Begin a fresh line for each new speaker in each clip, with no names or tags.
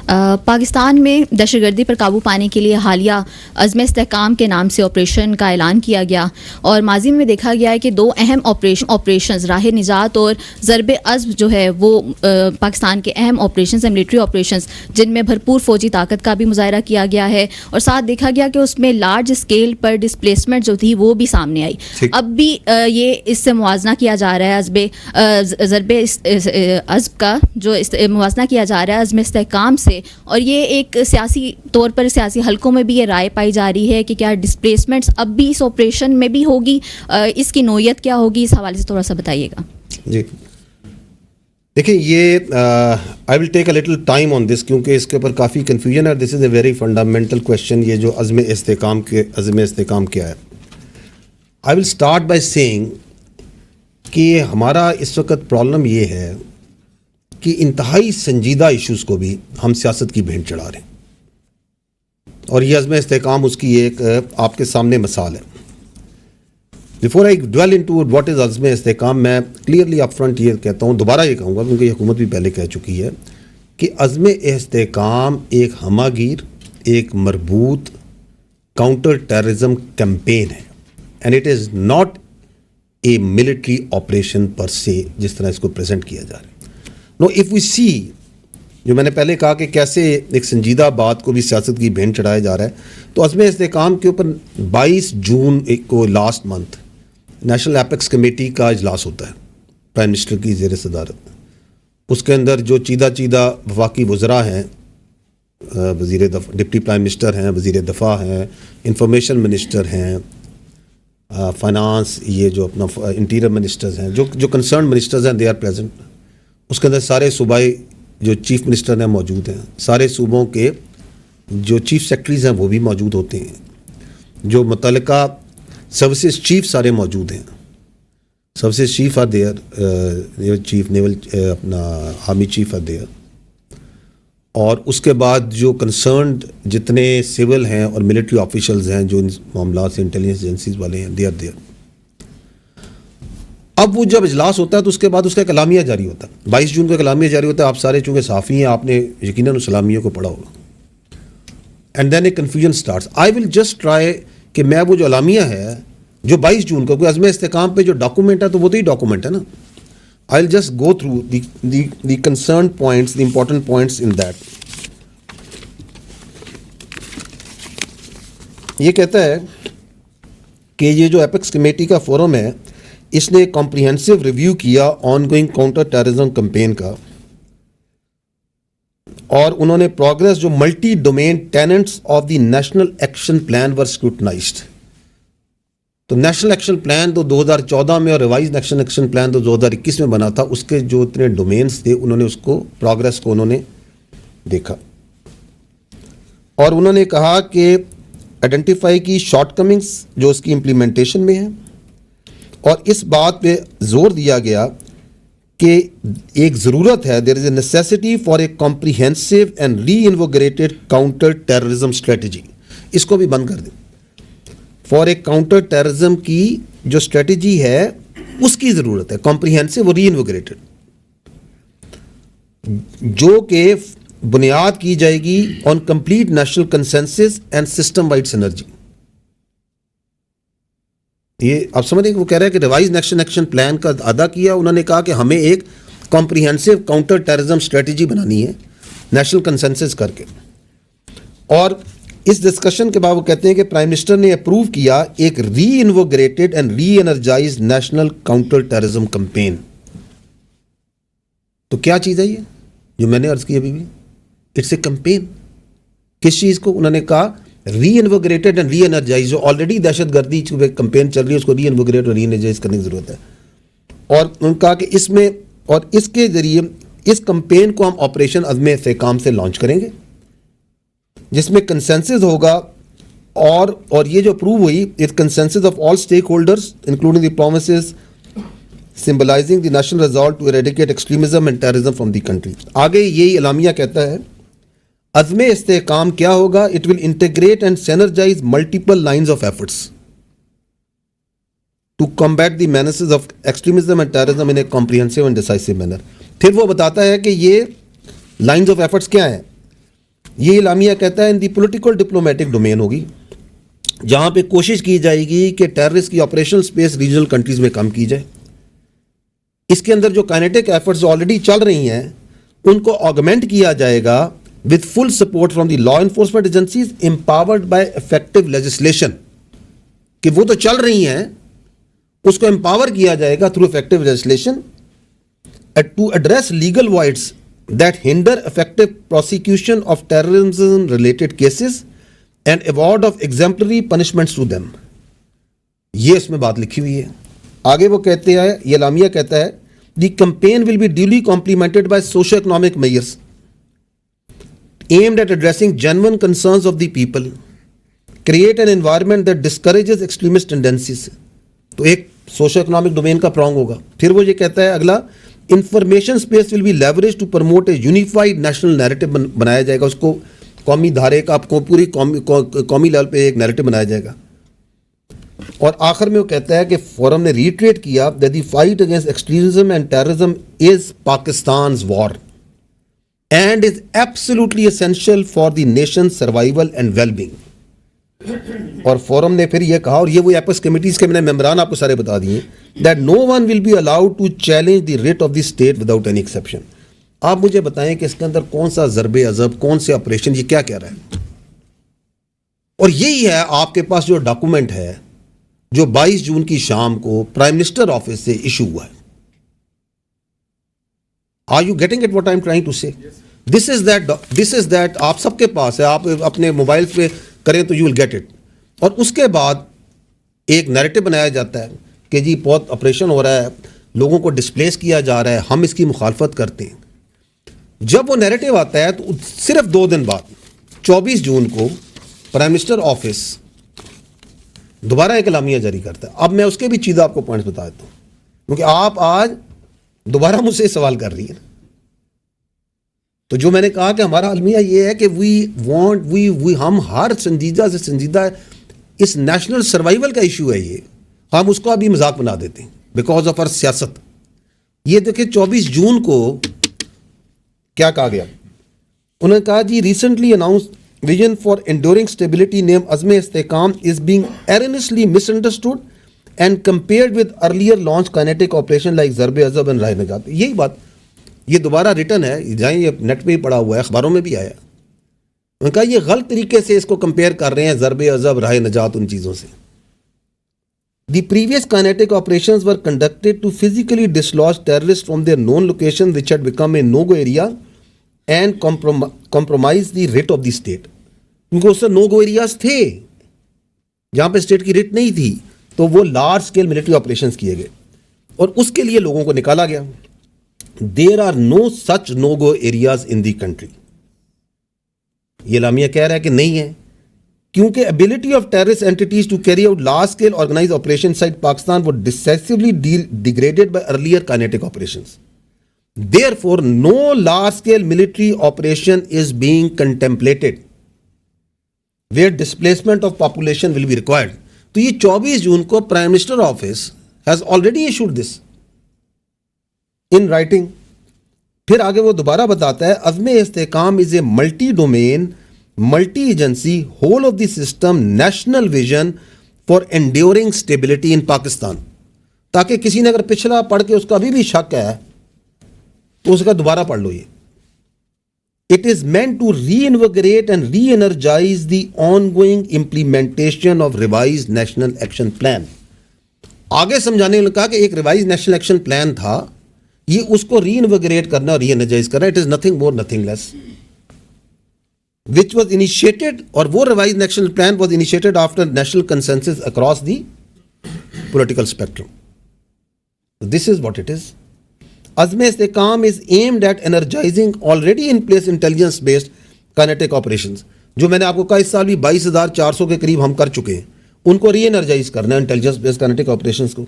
پاکستان میں دہشت گردی پر قابو پانے کے لیے حالیہ عزم استحکام کے نام سے آپریشن کا اعلان کیا گیا، اور ماضی میں دیکھا گیا ہے کہ دو اہم آپریشنز راہ نجات اور ضرب عزم جو ہے وہ پاکستان کے اہم آپریشنز ہیں، ملٹری آپریشنز، جن میں بھرپور فوجی طاقت کا بھی مظاہرہ کیا گیا ہے، اور ساتھ دیکھا گیا کہ اس میں لارج اسکیل پر ڈسپلیسمنٹ جو تھی وہ بھی سامنے آئی۔ اب بھی یہ اس سے موازنہ کیا جا رہا ہے ضرب عزم کا، جو موازنہ کیا جا رہا ہے عزم استحکام سے، اور یہ ایک سیاسی طور پر سیاسی حلقوں میں بھی یہ رائے پائی جا رہی ہے کہ کیا ڈسپلیسمنٹس اب بھی اس آپریشن میں بھی ہوگی، اس کی نوعیت کیا ہوگی، اس حوالے سے تھوڑا سا بتائیے گا۔
جی دیکھیں، یہ آئی ول ٹیک اے لٹل ٹائم آن دس، کیونکہ اس کے اوپر کافی کنفیوژن ہے۔ دس از اے ویری فنڈامنٹل کویشچن، یہ جو عزم استحکام کیا ہے۔ آئی ول اسٹارٹ بائی سیئنگ کہ ہمارا اس وقت پرابلم یہ ہے کہ انتہائی سنجیدہ ایشوز کو بھی ہم سیاست کی بھینٹ چڑھا رہے ہیں، اور یہ عزم استحکام اس کی ایک آپ کے سامنے مثال ہے۔ Before I dwell into what is Azm Istehkam, میں کلیئرلی اپ فرنٹ یہ کہتا ہوں، دوبارہ یہ کہوں گا کیونکہ یہ حکومت بھی پہلے کہہ چکی ہے کہ عزم استحکام ایک ہمہ گیر، ایک مربوط کاؤنٹر ٹیررزم کیمپین ہے، and it is not a military operation per se طرح اس کو پریزنٹ کیا جا رہا ہے۔ نو اف وی سی، جو میں نے پہلے کہا کہ کیسے ایک سنجیدہ بات کو بھی سیاست کی بھینٹ چڑھایا جا رہا ہے، تو عزم استحکام کے اوپر 22 جون کو last month national apex committee کا اجلاس ہوتا ہے پرائم منسٹر کی زیر صدارت۔ اس کے اندر جو چیدہ وفاقی وزراء ہیں، ڈپٹی پرائم منسٹر ہیں، وزیر دفاع ہیں، انفارمیشن منسٹر ہیں، فائنانس، یہ جو اپنا انٹیریئر منسٹرز ہیں، جو کنسرن منسٹرز ہیں، دے آر پریزنٹ۔ اس کے اندر سارے صوبائی جو چیف منسٹر ہیں موجود ہیں، سارے صوبوں کے جو چیف سیکرٹریز ہیں وہ بھی موجود ہوتے ہیں، جو متعلقہ سروسز چیف سارے موجود ہیں، services chief are there, chief naval اپنا آرمی چیف آر دیئر، اور اس کے بعد جو کنسرنڈ جتنے سول ہیں اور ملٹری آفیشلز ہیں جو ان معاملات سے انٹیلیجنس ایجنسیز والے ہیں، دے آر دیئر۔ اب وہ جب اجلاس ہوتا ہے تو اس کے بعد اس کا ایک اعلامیہ جاری ہوتا ہے، 22 جون کا اعلامیہ جاری ہوتا ہے۔ آپ سارے چونکہ صحافی ہیں، آپ نے یقیناً اس اعلامیہ کو پڑھا ہوگا، and then a confusion starts. I will just try کہ میں وہ جو اعلامیہ ہے جو 22 جون کا، کوئی عزم استحکام پہ جو ڈاکومنٹ ہے تو وہ تو ہی ڈاکومنٹ ہے نا۔ I will just go through the concern points, the important points in that. یہ کہتا ہے کہ یہ جو ایپیکس کمیٹی کا فورم ہے، اس نے کمپریہنسو ریویو کیا ongoing counter terrorism campaign کا، اور انہوں نے پروگرس جو multi domain tenets of the national action plan were scrutinized. تو نیشنل ایکشن پلان تو 2014 میں اور ریوائز نیشنل ایکشن پلان تو 2021 میں بنا تھا، اس کے جو اتنے ڈومینس تھے انہوں نے اس کو پروگرس کو انہوں نے دیکھا، اور انہوں نے کہا کہ آئیڈینٹیفائی کی شارٹ کمنگس جو اس کی امپلیمنٹیشن میں ہیں، اور اس بات پہ زور دیا گیا کہ ایک ضرورت ہے، there is a necessity for a comprehensive and reinvigorated counter terrorism strategy. اس کو بھی بند کر دیں۔ فار اے کاؤنٹر ٹیررزم کی جو اسٹریٹجی ہے اس کی ضرورت ہے، کمپریہنسو اور ری انوگریٹڈ، جو کہ بنیاد کی جائے گی on complete national consensus and system wide synergy. یہ آپ سمجھ رہے ہیں کہ وہ کہہ رہے ہیں کہ ریوائز نیشنل ایکشن پلان کا ادا کیا، انہوں نے کہا کہ ہمیں ایک کمپریہنسو کاؤنٹر ٹیررزم اسٹریٹجی بنانی ہے نیشنل کنسنسس کر کے۔ اور اس ڈسکشن کے بعد وہ کہتے ہیں کہ پرائم منسٹر نے اپروو کیا ایک reinvigorated and reenergized national counter terrorism campaign. تو کیا چیز ہے یہ جو میں نے عرض کی ابھی بھی؟ It's a campaign. کس چیز کو؟ انہوں نے کہا reinvigorated and reenergized, جو آلریڈی دہشت گردی کمپین چل رہی ہے اس کو ری انوگریٹ اور ری انرجائز کرنے کی ضرورت ہے۔ اور انہوں نے کہا کہ اس میں اور اس کے ذریعے اس کمپین کو ہم آپریشن عزم استحکام سے لانچ کریں گے، جس میں کنسنسس ہوگا، اور یہ جو اپروو ہوئی it consensus of all stakeholders including the promises symbolizing the national result to eradicate extremism and terrorism from the country. آگے یہی اعلامیہ کہتا ہے عزم استحکام کیا ہوگا؟ It will integrate and synergize multiple lines of efforts to combat the menaces of extremism and terrorism in a comprehensive and decisive manner. پھر وہ بتاتا ہے کہ یہ لائنز آف ایفرٹس کیا ہیں؟ یہ اعلامیہ کہتا ہے ان دی پولیٹیکل ڈپلومیٹک ڈومین ہوگی، جہاں پہ کوشش کی جائے گی کہ ٹیررسٹ کی آپریشنل سپیس ریجنل کنٹریز میں کم کی جائے. اس کے اندر جو کائنیٹک ایفرٹس آلریڈی چل رہی ہیں ان کو آگمنٹ کیا جائے گا with full support from the law enforcement agencies empowered by effective legislation. کہ وہ تو چل رہی ہیں، اس کو empower کیا جائے گا through effective legislation to address legal voids that hinder effective prosecution of terrorism related cases and award of exemplary punishments to them. یہ اس میں بات لکھی ہوئی ہے. آگے وہ کہتے ہیں، یہ اعلامیہ کہتا ہے the campaign will be duly complemented by socio-economic measures aimed at addressing genuine concerns of the people, create an environment that discourages extremist tendencies. تو ایک سوشو اکنامک ڈومین کا پرانگ ہوگا. پھر وہ یہ کہتا ہے اگلا، information space will be leverage to promote a unified national narrative بنایا جائے گا. اس کو قومی دھارے کا پوری قومی لیول پہ ایک نیریٹو بنایا جائے گا. اور آخر میں وہ کہتا ہے کہ فورم نے ریٹریٹ کیا that the fight against extremism and terrorism is Pakistan's war and is absolutely essential for the nation's survival and well-being. اور فورم نے پھر یہ کہا، اور یہ وہ ایپس کمیٹیز کے میں نے ممبران آپ کو سارے بتا دیے، that no one will be allowed to challenge the writ of the state without any exception. آپ مجھے بتائیں کہ اس کے اندر کون سا ضرب عضب، کون سے آپریشن، یہ کیا کہہ رہا ہے؟ اور یہی ہے آپ کے پاس جو ڈاکومنٹ ہے جو 22 جون کی شام کو پرائم منسٹر آفس سے ایشو ہوا ہے. Are you getting at what I'm trying to say? This is that آپ سب کے پاس ہے، آپ اپنے موبائل پہ کریں تو you will get it. اور اس کے بعد ایک نیریٹو بنایا جاتا ہے کہ جی بہت آپریشن ہو رہا ہے، لوگوں کو ڈسپلیس کیا جا رہا ہے، ہم اس کی مخالفت کرتے ہیں. جب وہ نیریٹو آتا ہے تو صرف 2 دن بعد 24 جون کو پرائم منسٹر آفس دوبارہ ایک اعلامیہ جاری کرتا ہے. اب میں اس کے بھی چیزیں آپ کو پوائنٹس بتا دیتا ہوں، کیونکہ آپ آج دوبارہ مجھ سے سوال کر رہی ہیں. تو جو میں نے کہا کہ ہمارا المیہ یہ ہے کہ ہم ہر سنجیدہ سے سنجیدہ اس نیشنل سروائیول کا ایشو ہے، یہ ہم اس کو ابھی مذاق بنا دیتے ہیں بیکاز آف آر سیاست. یہ دیکھیں 24 جون کو کیا کہا گیا، انہوں نے کہا جی recently announce vision for enduring stability name Azm Istehkam is being earnestly misunderstood and compared with earlier launch kinetic operation like Zarb Azb and راہ نجات. یہی بات، یہ دوبارہ ریٹن ہے، جائیں یہ نیٹ پہ ہی پڑا ہوا ہے، اخباروں میں بھی آیا. انہوں نے کہا یہ غلط طریقے سے اس کو کمپیئر کر رہے ہیں ضرب عضب، راہ نجات، ان چیزوں سے. The previous kinetic operations were conducted to physically dislodge terrorists from their known locations which had become a no-go area and compromise the writ of the state. کیونکہ اس سے no-go areas تھے جہاں پہ اسٹیٹ کی رٹ نہیں تھی، تو وہ لارج اسکیل ملٹری آپریشنز کیے گئے اور اس کے لیے لوگوں کو نکالا گیا. There are no such no-go areas in the country. یہ اعلامیہ کہہ رہا ہے کہ نہیں ہے، کیونکہ ability of terrorist entities to carry out large-scale organized operations inside Pakistan was decisively degraded by earlier kinetic operations. Therefore, no large-scale military operation is being contemplated where displacement of population will be required. تو یہ 24 جون کو Prime Minister Office has already issued this in writing. پھر آگے وہ دوبارہ بتاتا ہے عزم استحکام is a multi-domain multi agency whole of the system national vision for enduring stability in Pakistan. تاکہ کسی نے اگر پچھلا پڑھ کے اس کا ابھی بھی شک ہے تو اس کا دوبارہ پڑھ لو. یہ it is meant to reinvigorate and reenergize the ongoing implementation of revise national action plan. آگے سمجھانے نے کہا کہ ایک ریوائز نیشنل ایکشن پلان تھا، یہ اس کو ری انویگریٹ کرنا اور ری انرجائز کرنا. It is nothing more nothing less which was initiated, اور وہ revised national plan was initiated after national consensus across the political spectrum. So this is what it is. Azm Istehkam is aimed at energizing already in place intelligence based kinetic operations. جو میں نے آپ کو کہا اس سال بھی 22,400 کے قریب ہم کر چکے ہیں، ان کو ری انرجائز کرنا ہے انٹیلیجنس بیسڈ کائنیٹک آپریشنز کو.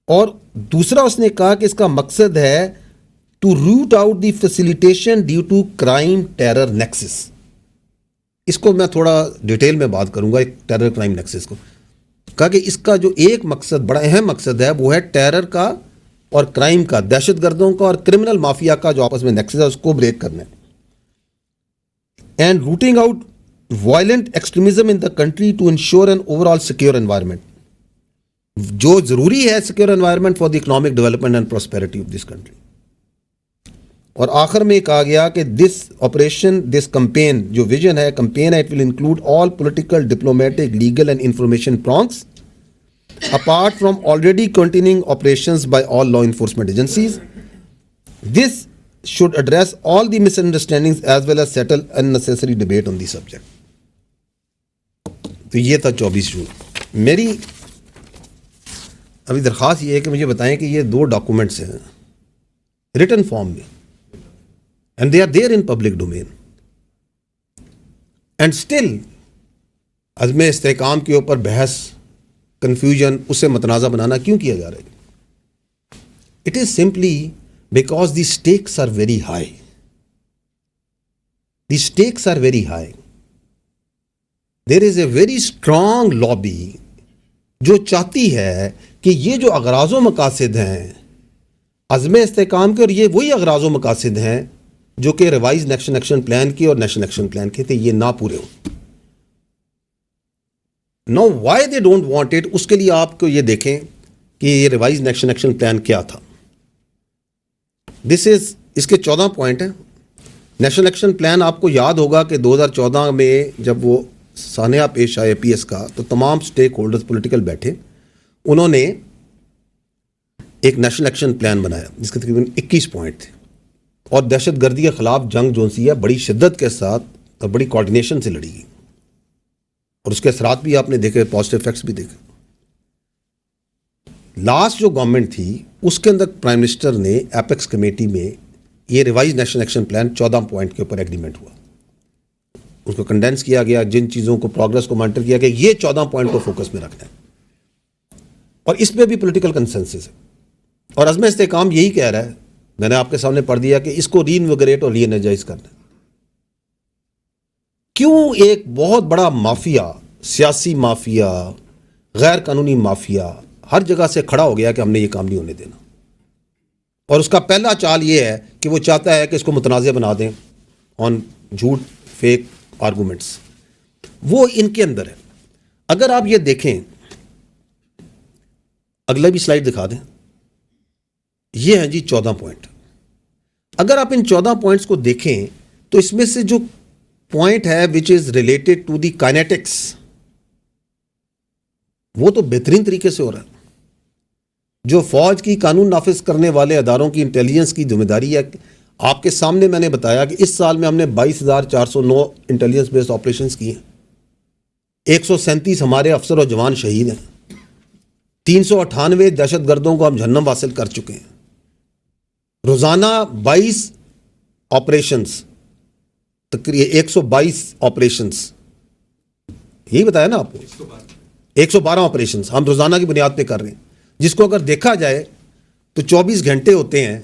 اور دوسرا اس نے کہا کہ اس کا مقصد ہے to root out the facilitation due to crime terror nexus. اس کو میں تھوڑا ڈیٹیل میں بات کروں گا ایک ٹیرر کرائم نیکسس کو. کہا کہ اس کا جو ایک مقصد بڑا اہم مقصد ہے وہ ہے ٹیرر کا اور کرائم کا، دہشت گردوں کا اور کرمنل مافیا کا جو آپس میں نیکسس ہے اس کو بریک کرنا ہے. and rooting out violent extremism in the country to ensure an overall secure environment. جو ضروری ہے secure environment for the economic development and prosperity of this country. اور آخر میں کہا گیا کہ دس آپریشن دس کمپین جو ویژن ہے کمپین ہے it will include all political diplomatic legal and information prongs apart from already continuing operations by all law enforcement agencies. This should address all the misunderstandings as well as settle unnecessary debate on the subject. تو یہ تھا 24 جون. میری ابھی درخواست یہ ہے کہ مجھے بتائیں کہ یہ 2 ڈاکومنٹس ہیں ریٹن فارم میں and they are there in public domain and still Azm Istehkam کے اوپر بحث کنفیوژن اسے متنازع بنانا کیوں کیا جا رہا ہے؟ It is simply because the stakes are very high. The stakes are very high. There is a very strong lobby جو چاہتی ہے کہ یہ جو اغراض و مقاصد ہیں عزم استحکام کے، اور یہ وہی اغراض و مقاصد ہیں جو کہ ریوائز نیشنل ایکشن پلان کی اور نیشنل ایکشن پلان کے تھے، یہ نہ پورے ہوں. Now why they don't want it، اس کے لیے آپ کو یہ دیکھیں کہ یہ ریوائز نیشنل ایکشن پلان کیا تھا. اس کے 14 پوائنٹ ہیں. نیشنل ایکشن پلان آپ کو یاد ہوگا کہ 2014 میں جب وہ سانحہ پیش آئے پی ایس کا تو تمام سٹیک ہولڈرز پولیٹیکل بیٹھے، انہوں نے ایک نیشنل ایکشن پلان بنایا جس کے تقریباً 21 پوائنٹ تھے، اور دہشت گردی کے خلاف جنگ جو سی ہے بڑی شدت کے ساتھ اور بڑی کوارڈینیشن سے لڑی گئی، اور اس کے اثرات بھی آپ نے دیکھے، پازیٹیو افیکٹس بھی دیکھے. لاسٹ جو گورنمنٹ تھی اس کے اندر پرائم منسٹر نے ایپیکس کمیٹی میں یہ revise national action plan 14 point کے اوپر ایگریمنٹ ہوا، اس کو کنڈینس کیا گیا، جن چیزوں کو پروگرس کو مانیٹر کیا گیا، یہ 14 پوائنٹ کو فوکس میں رکھنا ہے، اور اس پہ بھی پولیٹیکل کنسنسس ہے. اور عزم استحکام یہی کہہ رہا ہے، میں نے آپ کے سامنے پڑھ دیا کہ اس کو ری انویگریٹ اور ری انرجائز کرنا ہے. کیوں ایک بہت بڑا مافیا، سیاسی مافیا، غیر قانونی مافیا ہر جگہ سے کھڑا ہو گیا کہ ہم نے یہ کام نہیں ہونے دینا، اور اس کا پہلا چال یہ ہے کہ وہ چاہتا ہے کہ اس کو متنازع بنا دیں آن جھوٹ فیک آرگومنٹس. وہ ان کے اندر ہے. اگر آپ یہ دیکھیں، اگلا بھی سلائیڈ دکھا دیں، یہ ہیں جی 14 پوائنٹ. اگر آپ ان 14 پوائنٹس کو دیکھیں تو اس میں سے جو پوائنٹ ہے which is related to the kinetics, وہ تو بہترین طریقے سے ہو رہا ہے. جو فوج کی قانون نافذ کرنے والے اداروں کی انٹیلیجنس کی ذمہ داری ہے. آپ کے سامنے میں نے بتایا کہ اس سال میں ہم نے 22,409 انٹیلیجنس بیسڈ آپریشنز کی ہیں، 137 ہمارے افسر اور جوان شہید ہیں، 398 دہشت گردوں کو ہم جہنم حاصل کر چکے ہیں. روزانہ 22 آپریشنز، تقریباً 122 آپریشنز، یہی بتایا نا آپ کو، 112 آپریشنز ہم روزانہ کی بنیاد پہ کر رہے ہیں، جس کو اگر دیکھا جائے تو 24 گھنٹے ہوتے ہیں،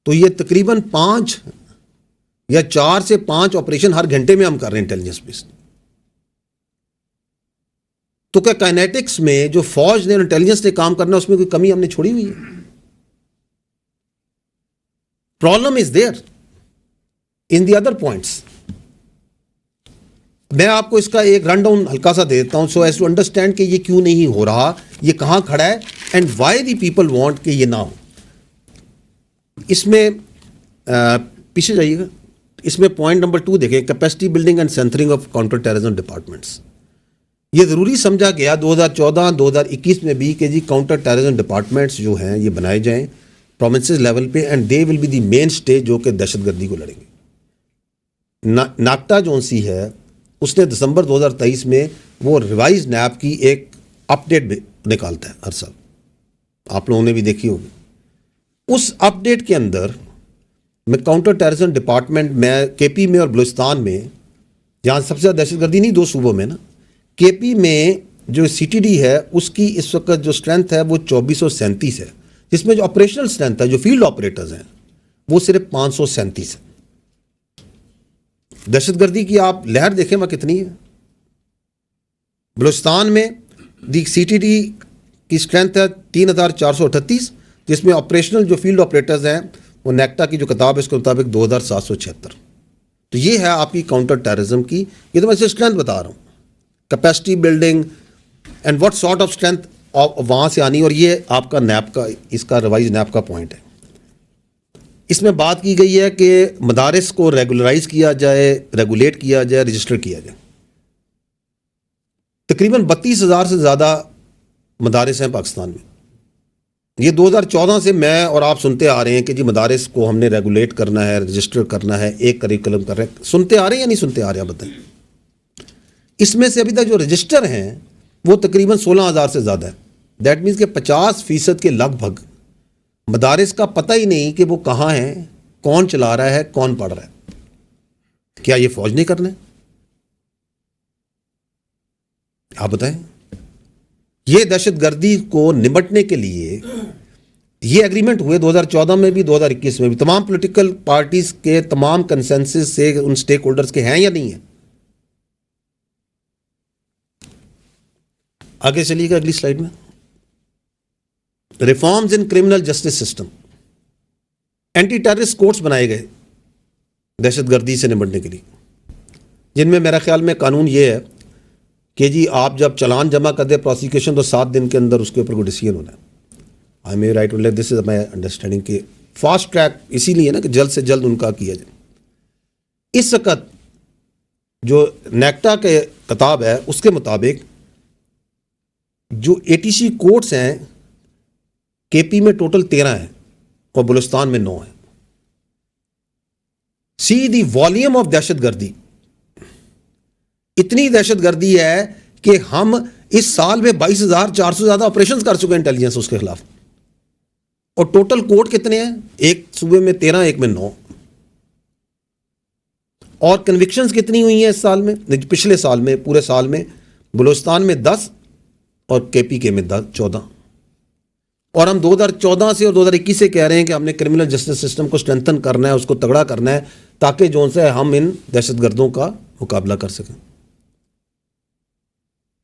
تو یہ تقریباً 5 یا 4 سے 5 آپریشن ہر گھنٹے میں ہم کر رہے ہیں انٹیلیجنس بیسڈ. تو کیا کائنیٹکس میں جو فوج نے انٹیلیجنس نے کام کرنا اس میں کوئی کمی ہم نے چھوڑی ہوئی ہے؟ Problem is there in the other points. میں آپ کو اس کا ایک رن ڈاؤن ہلکا سا دے دیتا ہوں سو ایز ٹو انڈرسٹینڈ کہ یہ کیوں نہیں ہو رہا، یہ کہاں کھڑا ہے، and why the people want کہ یہ نہ ہو. اس میں پیچھے جائیے گا، اس میں پوائنٹ نمبر 2 دیکھیں، capacity building and centring of counter terrorism departments. یہ ضروری سمجھا گیا 2014-2021 میں بھی کہ جی کاؤنٹر ٹیررزم ڈپارٹمنٹس جو ہیں یہ بنائے جائیں پروونسز لیول پہ، and they will be the main stage جو کہ دہشت گردی کو لڑیں گے. ناکٹا جون سی ہے اس نے دسمبر 2023 میں وہ ریوائز نیب کی ایک اپ ڈیٹ نکالتا ہے ہر سال، آپ لوگوں نے بھی دیکھی ہوگی. اس اپ ڈیٹ کے اندر میں کاؤنٹر ٹیررزم ڈپارٹمنٹ میں کے پی میں اور بلوچستان میں، جہاں سب سے زیادہ دہشت گردی نہیں 2 صوبوں میں نا، کے پی میں جو سی ٹی ڈی ہے اس کی اس وقت جو اسٹرینتھ ہے وہ 2437 ہے، جس میں جو آپریشنل اسٹرینتھ ہے جو فیلڈ آپریٹرز ہیں وہ صرف 537 ہے. دہشت گردی کی آپ لہر دیکھیں وہاں کتنی ہے. بلوچستان میں دی سی ٹی ڈی کی اسٹرینتھ ہے 3438، جس میں آپریشنل جو فیلڈ آپریٹرز ہیں وہ نیکٹا کی جو کتاب ہے اس کے مطابق 2776. تو یہ ہے آپ کی کاؤنٹر ٹیررزم کی. یہ تو میں اسے اسٹرینتھ بتا رہا ہوں, capacity building and what sort of strength وہاں سے آنی. اور یہ آپ کا نیب کا, اس کا ریوائز نیب کا پوائنٹ ہے. اس میں بات کی گئی ہے کہ مدارس کو ریگولرائز کیا جائے, ریگولیٹ کیا جائے, رجسٹر کیا جائے. تقریباً 32,000 سے زیادہ مدارس ہیں پاکستان میں. یہ 2014 سے میں اور آپ سنتے آ رہے ہیں کہ جی مدارس کو ہم نے ریگولیٹ کرنا ہے, رجسٹر کرنا ہے, ایک کریکولم کر رہے ہیں. سنتے آ رہے ہیں یا نہیں سنتے آ رہے ہیں بتائیں. اس میں سے ابھی تک جو رجسٹر ہیں وہ تقریباً 16,000 سے زیادہ ہے. دیٹ مینس کہ 50% کے لگ بھگ مدارس کا پتہ ہی نہیں کہ وہ کہاں ہیں, کون چلا رہا ہے, کون پڑھ رہا ہے. کیا یہ فوج نہیں کرنا ہے؟ آپ بتائیں. یہ دہشت گردی کو نمٹنے کے لیے یہ ایگریمنٹ ہوئے 2014 میں بھی, 2021 میں بھی. تمام پولیٹیکل پارٹیز کے تمام کنسنسس سے ان سٹیک ہولڈرز کے ہیں یا نہیں ہیں؟ آگے چلیے گا اگلی سلائیڈ میں. Reforms in criminal justice system. Anti terrorist courts بنائے گئے دہشت گردی سے نمٹنے کے لیے, جن میں میرا خیال میں قانون یہ ہے کہ جی آپ جب چلان جمع کر دیں پروسیکیوشن تو 7 دن کے اندر اس کے اوپر کوئی ڈیسیژن ہونا ہے. I may write to this is my understanding کہ فاسٹ ٹریک اسی لیے نا کہ جلد سے جلد ان کا کیا جائے. اس وقت جو نیکٹا کے کتاب ہے اس کے مطابق جو ATC کورٹس ہیں KP میں ٹوٹل 13 ہیں اور بلوچستان میں 9 ہیں. سی دی والیوم آف دہشت گردی. اتنی دہشت گردی ہے کہ ہم اس سال میں 22,400 سے زیادہ آپریشن کر چکے ہیں انٹیلیجنس اس کے خلاف. اور ٹوٹل کورٹ کتنے ہیں؟ ایک صوبے میں 13, ایک میں 9. اور کنوکشنز کتنی ہوئی ہیں اس سال میں, پچھلے سال میں, پورے سال میں؟ بلوچستان میں 10 اور KP کے میں 14. اور ہم 2014 سے اور 2021 سے کہہ رہے ہیں کہ ہم نے کرمنل جسٹس سسٹم کو اسٹرینتھن کرنا ہے, اس کو تگڑا کرنا ہے تاکہ جو سے ہم ان دہشت گردوں کا مقابلہ کر سکیں.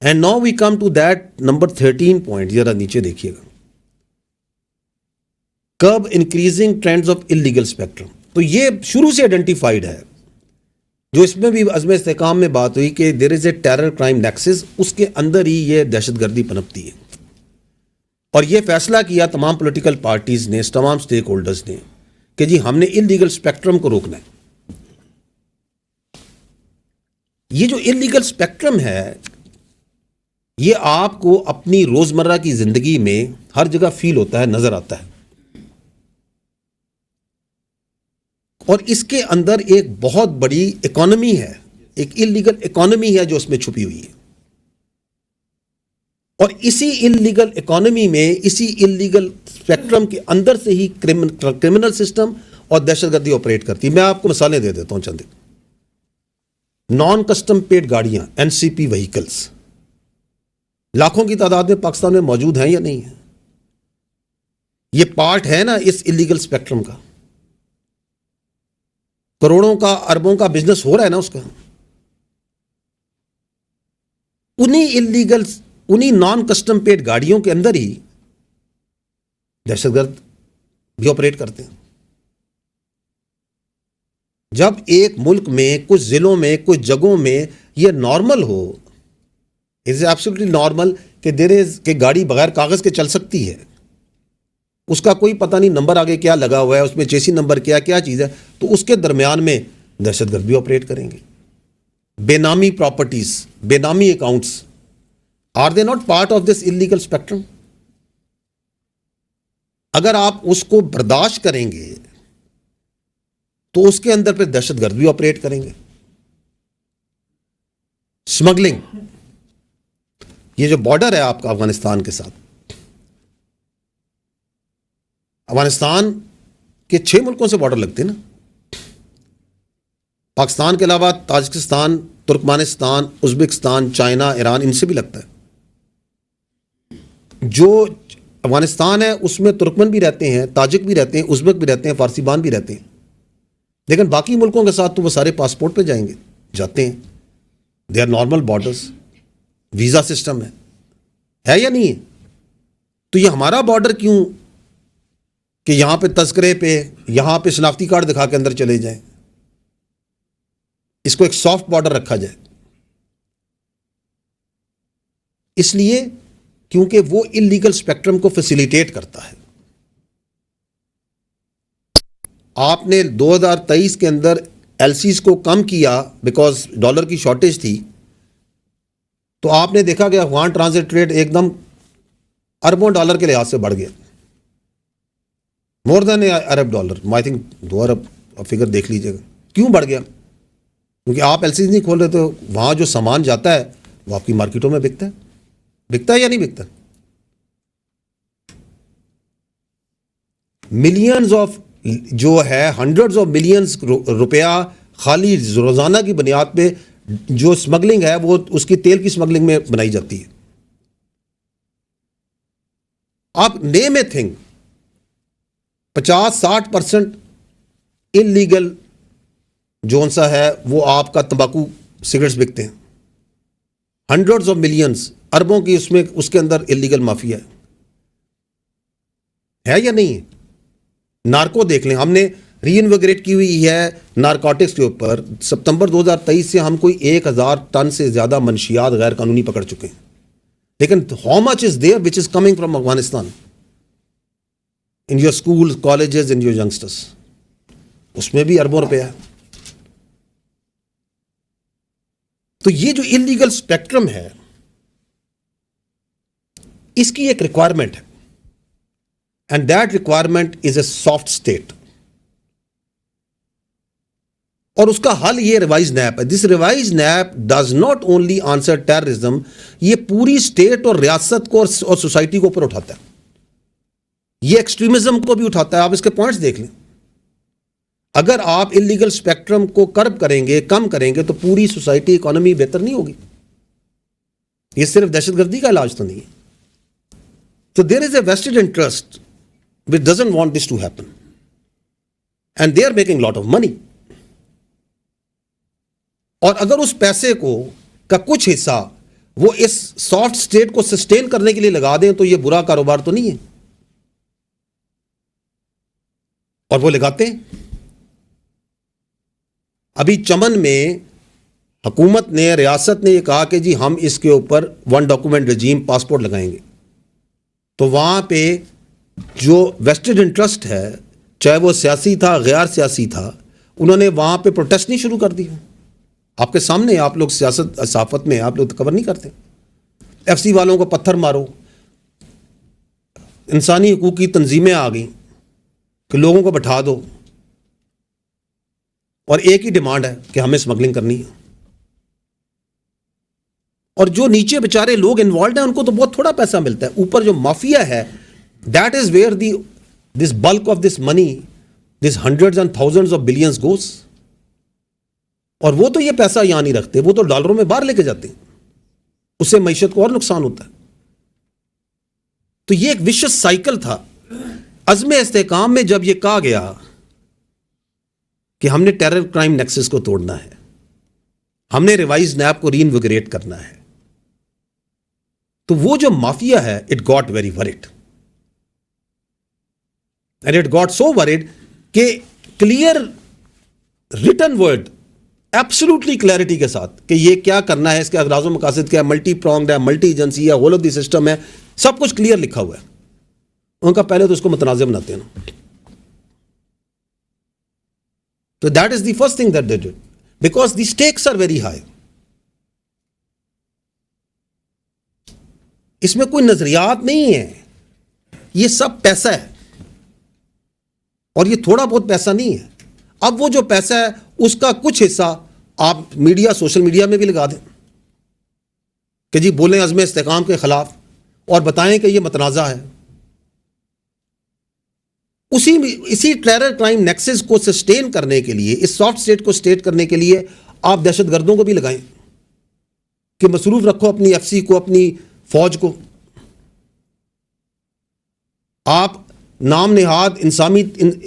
And now we come to that number 13 point. ذرا نیچے دیکھیے گا, curb increasing trends of illegal spectrum. تو یہ شروع سے آئیڈینٹیفائڈ ہے, جو اس میں بھی عزم استحکام میں بات ہوئی کہ دیر is a terror crime nexus, اس کے اندر ہی یہ دہشت گردی پنپتی ہے. اور یہ فیصلہ کیا تمام پولیٹیکل پارٹیز نے, تمام سٹیک ہولڈرز نے کہ جی ہم نے انلیگل اسپیکٹرم کو روکنا ہے. یہ جو انلیگل اسپیکٹرم ہے یہ آپ کو اپنی روزمرہ کی زندگی میں ہر جگہ فیل ہوتا ہے, نظر آتا ہے. اور اس کے اندر ایک بہت بڑی اکانومی ہے, ایک انلیگل اکانومی ہے جو اس میں چھپی ہوئی ہے. اور اسی انلیگل اکانومی میں, اسی انلیگل اسپیکٹرم کے اندر سے ہی کرمنل سسٹم اور دہشت گردی آپریٹ کرتی ہے. میں آپ کو مثالیں دے دیتا ہوں چند. نان کسٹم پیڈ گاڑیاں, NCP وہیکلز لاکھوں کی تعداد میں پاکستان میں موجود ہیں یا نہیں ہیں؟ یہ پارٹ ہے نا اس انلیگل اسپیکٹرم کا. کروڑوں کا, اربوں کا بزنس ہو رہا ہے نا اس کا. انہی نان کسٹم پیڈ گاڑیوں کے اندر ہی دہشت گرد بھی آپریٹ کرتے ہیں. جب ایک ملک میں, کچھ ضلعوں میں, کچھ جگہوں میں یہ نارمل ہو, اٹس ایبسولوٹلی نارمل کہ گاڑی بغیر کاغذ کے چل سکتی ہے, اس کا کوئی پتہ نہیں نمبر آگے کیا لگا ہوا ہے, اس میں چیسی نمبر کیا چیز ہے, تو اس کے درمیان میں دہشت گرد بھی آپریٹ کریں گے. بے نامی properties, benami accounts, are they not part of this illegal spectrum? اگر آپ اس کو برداشت کریں گے تو اس کے اندر پھر دہشت گرد بھی آپریٹ کریں گے. اسمگلنگ, یہ جو بارڈر ہے آپ کا افغانستان کے ساتھ, افغانستان کے 6 ملکوں سے بارڈر لگتے ہیں نا. پاکستان کے علاوہ Tajikistan, Turkmenistan, Uzbekistan, China, Iran, ان سے بھی لگتا ہے. جو افغانستان ہے اس میں ترکمن بھی رہتے ہیں, تاجک بھی رہتے ہیں, ازبک بھی رہتے ہیں, فارسی بان بھی رہتے ہیں. لیکن باقی ملکوں کے ساتھ تو وہ سارے پاسپورٹ پہ جاتے ہیں. They are normal borders, visa system ہے یا نہیں ہے؟ تو یہ ہمارا بارڈر کیوں کہ یہاں پہ تذکرے پہ, یہاں پہ شناختی کارڈ دکھا کے اندر چلے جائیں؟ اس کو ایک سافٹ بارڈر رکھا جائے. اس لیے کیونکہ وہ انلیگل اسپیکٹرم کو فیسیلیٹیٹ کرتا ہے. آپ نے 2023 کے اندر ایل سیز کو کم کیا بیکاز ڈالر کی شارٹیج تھی, تو آپ نے دیکھا کہ افغان ٹرانزٹ ریٹ ایک دم اربوں ڈالر کے لحاظ سے بڑھ گیا, مور دین ارب ڈالر. آئی تھنک 2 ارب فگر دیکھ لیجیے گا. کیوں بڑھ گیا؟ کیونکہ آپ ایل سیز نہیں کھول رہے, تو وہاں جو سامان جاتا ہے وہ آپ کی مارکیٹوں میں بکتا ہے یا نہیں بکتا؟ ملینز آف جو ہے ہنڈریڈز آف ملینز روپیہ خالی روزانہ کی بنیاد پہ جو اسمگلنگ ہے وہ اس کی تیل کی اسمگلنگ میں بنائی جاتی ہے. آپ نیم اے تھنگ 50-60% انلیگل جون سا ہے وہ آپ کا تمباکو سگریٹس بکتے ہیں. ہنڈریڈز آف ملینز اربوں کی اس کے اندر انلیگل مافیا ہے یا نہیں ہے؟ نارکو دیکھ لیں, ہم نے ری انویگریٹ کی ہوئی ہے نارکوٹکس کے اوپر. ستمبر 2023 سے ہم کوئی 1000 ٹن سے زیادہ منشیات غیر قانونی پکڑ چکے ہیں. لیکن how much is there which is coming from Afghanistan in your school colleges in your youngsters? اس میں بھی اربوں روپیہ ہے. تو یہ جو انلیگل اسپیکٹرم ہے اس کی ایک ریکوائرمنٹ ہے, and that requirement is a soft state. اور اس کا حل یہ ریوائز نیپ ہے. This revise NAP does not only answer terrorism, یہ پوری اسٹیٹ اور ریاست کو اور سوسائٹی کو اوپر اٹھاتا ہے. یہ ایکسٹریمزم کو بھی اٹھاتا ہے. آپ اس کے پوائنٹس دیکھ لیں. اگر آپ انلیگل اسپیکٹرم کو کرب کریں گے, کم کریں گے, تو پوری سوسائٹی اکانومی بہتر نہیں ہوگی. یہ صرف دہشت گردی کا علاج تو نہیں ہے. So there is a vested interest which doesn't want this to happen. And they are making a lot of money. اور اگر اس پیسے کا کچھ حصہ وہ اس سافٹ اسٹیٹ کو سسٹین کرنے کے لیے لگا دیں تو یہ برا کاروبار تو نہیں ہے. اور وہ لگاتے ہیں. ابھی چمن میں حکومت نے, ریاست نے یہ کہا کہ جی ہم اس کے اوپر 1 ڈاکومنٹ رجیم پاسپورٹ لگائیں گے. تو وہاں پہ جو ویسٹڈ انٹرسٹ ہے, چاہے وہ سیاسی تھا غیر سیاسی تھا, انہوں نے وہاں پہ پروٹیسٹ نہیں شروع کر دی. آپ کے سامنے, آپ لوگ سیاست صحافت میں آپ لوگ کور نہیں کرتے. ایف سی والوں کو پتھر مارو, انسانی حقوق کی تنظیمیں آ گئیں کہ لوگوں کو بٹھا دو, اور ایک ہی ڈیمانڈ ہے کہ ہمیں اسمگلنگ کرنی ہے. اور جو نیچے بیچارے لوگ انوالوڈ ہیں ان کو تو بہت تھوڑا پیسہ ملتا ہے. اوپر جو مافیا ہے, that is where this bulk of this money, this hundreds and thousands of billions goes. اور وہ تو یہ پیسہ یہاں نہیں رکھتے, وہ تو ڈالروں میں باہر لے کے جاتے ہیں. اس سے معیشت کو اور نقصان ہوتا ہے. تو یہ ایک وشس سائیکل تھا. عزم استحکام میں جب یہ کہا گیا کہ ہم نے ٹیرر کرائم نیکسس کو توڑنا ہے, ہم نے ریوائز نیپ کو ری انویگریٹ کرنا ہے, تو وہ جو مافیا ہے it got very word. And it got so word کہ clear written word absolutely clarity کے ساتھ کہ یہ کیا کرنا ہے, اس کے اغراض و مقاصد کیا ہے, ملٹی پرونگڈ ہے, ملٹی ایجنسی ہے, ہول آف دی سسٹم ہے, سب کچھ کلیئر لکھا ہوا ہے. ان کا پہلے تو اس کو متنازع بناتے ہیں نا. تو that is the first thing that they did because the stakes are very high. اس میں کوئی نظریات نہیں ہے, یہ سب پیسہ ہے, اور یہ تھوڑا بہت پیسہ نہیں ہے. اب وہ جو پیسہ ہے اس کا کچھ حصہ آپ میڈیا, سوشل میڈیا میں بھی لگا دیں کہ جی بولیں عزم استحکام کے خلاف اور بتائیں کہ یہ متنازع ہے. اسی ٹیرر کرائم نیکسس کو سسٹین کرنے کے لیے, اس سافٹ اسٹیٹ کو سسٹین کرنے کے لیے آپ دہشت گردوں کو بھی لگائیں کہ مصروف رکھو اپنی ایف سی کو, اپنی فوج کو. آپ نام نہاد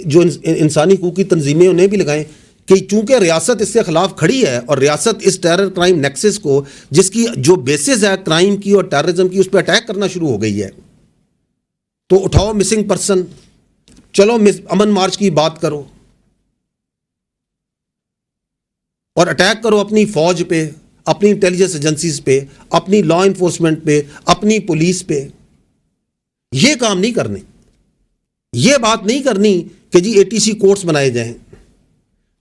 جو انسانی حقوق کی تنظیمیں انہیں بھی لگائیں کہ چونکہ ریاست اس کے خلاف کھڑی ہے اور ریاست اس ٹیرر کرائم نیکسس کو, جس کی جو بیسز ہے کرائم کی اور ٹیررزم کی, اس پہ اٹیک کرنا شروع ہو گئی ہے, تو اٹھاؤ مسنگ پرسن, چلو امن مارچ کی بات کرو, اور اٹیک کرو اپنی فوج پہ, اپنی انٹیلیجنس ایجنسیز پہ, اپنی لا انفورسمنٹ پہ, اپنی پولیس پہ. یہ کام نہیں کرنے. یہ بات نہیں کرنی کہ جی ATC کورٹس بنائے جائیں.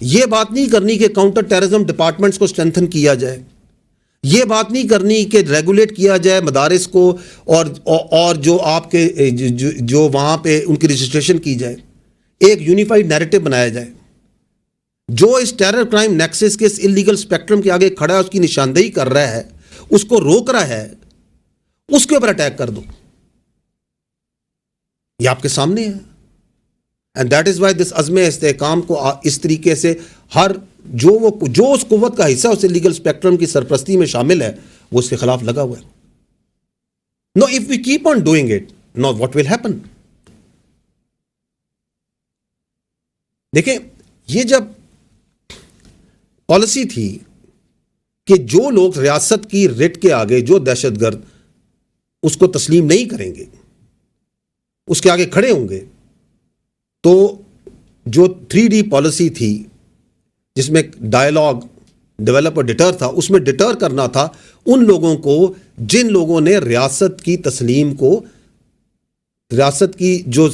یہ بات نہیں کرنی کہ کاؤنٹر ٹیررزم ڈپارٹمنٹس کو اسٹرینتھن کیا جائے. یہ بات نہیں کرنی کہ ریگولیٹ کیا جائے مدارس کو اور جو آپ کے جو وہاں پہ ان کی رجسٹریشن کی جائے. ایک یونیفائڈ نیریٹو بنایا جائے. جو اس ٹیرر کرائم نیکسس کے اس انلیگل اسپیکٹرم کے آگے کھڑا ہے, اس کی نشاندہی کر رہا ہے, اس کو روک رہا ہے, اس کے اوپر اٹیک کر دو. یہ آپ کے سامنے ہے. And that is why this عزم استحکام کو اس طریقے سے ہر جو اس قوت کا حصہ اس لیگل اسپیکٹرم کی سرپرستی میں شامل ہے, وہ اس کے خلاف لگا ہوا ہے. No, if we keep on doing it, no what will happen. دیکھیں, یہ جب پالیسی تھی کہ جو لوگ ریاست کی رٹ کے آگے, جو دہشت گرد اس کو تسلیم نہیں کریں گے, اس کے آگے کھڑے ہوں گے, تو جو 3D پالیسی تھی جس میں ڈائلاگ ڈیولپ اور ڈیٹر تھا, اس میں ڈیٹر کرنا تھا ان لوگوں کو جن لوگوں نے ریاست کی تسلیم کو, ریاست کی جو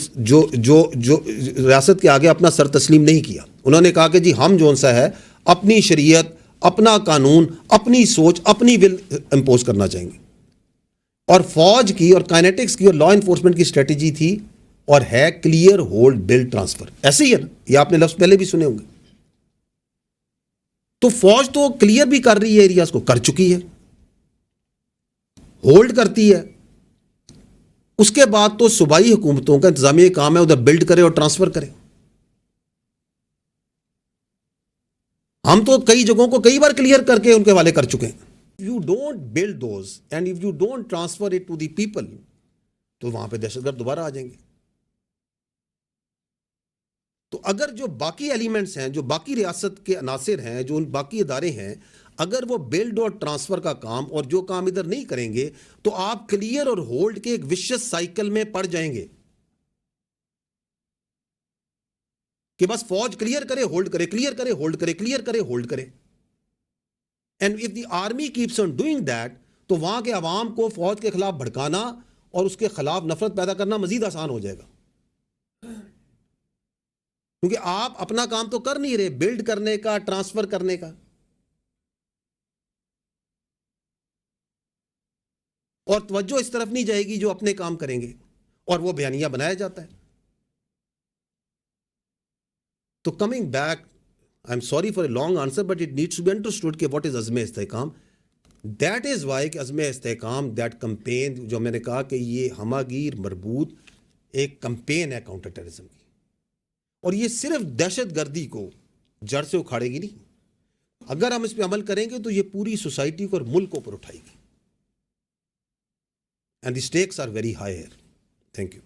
ریاست کے آگے اپنا سر تسلیم نہیں کیا. انہوں نے کہا کہ جی ہم جون سا ہے اپنی شریعت, اپنا قانون, اپنی سوچ, اپنی ول امپوز کرنا چاہیں گے. اور فوج کی اور کائنیٹکس کی اور لا انفورسمنٹ کی اسٹریٹجی تھی اور ہے کلیئر ہولڈ بلڈ ٹرانسفر. ایسے ہی ہے نا, یہ آپ نے لفظ پہلے بھی سنے ہوں گے. تو فوج تو کلیئر بھی کر رہی ہے, ایریاز کو کر چکی ہے, ہولڈ کرتی ہے. اس کے بعد تو صوبائی حکومتوں کا انتظامی کام ہے ادھر بلڈ کرے اور ٹرانسفر کرے. ہم تو کئی جگہوں کو کئی بار کلیئر کر کے ان کے حوالے کر چکے ہیں. You don't build those and if you don't transfer it to the people, تو وہاں پہ دہشت گرد دوبارہ آ جائیں گے. تو اگر جو باقی ایلیمنٹس ہیں, جو باقی ریاست کے عناصر ہیں, جو ان باقی ادارے ہیں, اگر وہ بلڈ اور ٹرانسفر کا کام اور جو کام ادھر نہیں کریں گے, تو آپ کلیئر اور ہولڈ کے ایک وشس سائیکل میں پڑ جائیں گے کہ بس فوج کلیئر کرے, ہولڈ کرے, کلیئر کرے, ہولڈ کرے, کلیئر کرے, ہولڈ کرے. And if the army keeps on doing that, تو وہاں کے عوام کو فوج کے خلاف بھڑکانا اور اس کے خلاف نفرت پیدا کرنا مزید آسان ہو جائے گا. کیونکہ آپ اپنا کام تو کر نہیں رہے, بلڈ کرنے کا, ٹرانسفر کرنے کا, اور توجہ اس طرف نہیں جائے گی جو اپنے کام کریں گے, اور وہ بیانیہ بنایا جاتا ہے. تو coming back, I am sorry for a long answer but it needs to be understood کہ what is Azm Istehkam. That is why کہ عزم استحکام, دیٹ کمپین, جو میں نے کہا کہ یہ ہماگیر مربوط ایک کمپین ہے کاؤنٹر ٹیررزم کی, اور یہ صرف دہشت گردی کو جڑ سے اکھاڑے گی نہیں. اگر ہم اس پہ عمل کریں گے تو یہ پوری سوسائٹی کو اور ملک کو اوپر اٹھائے گی. And the stakes are very high here. Thank you.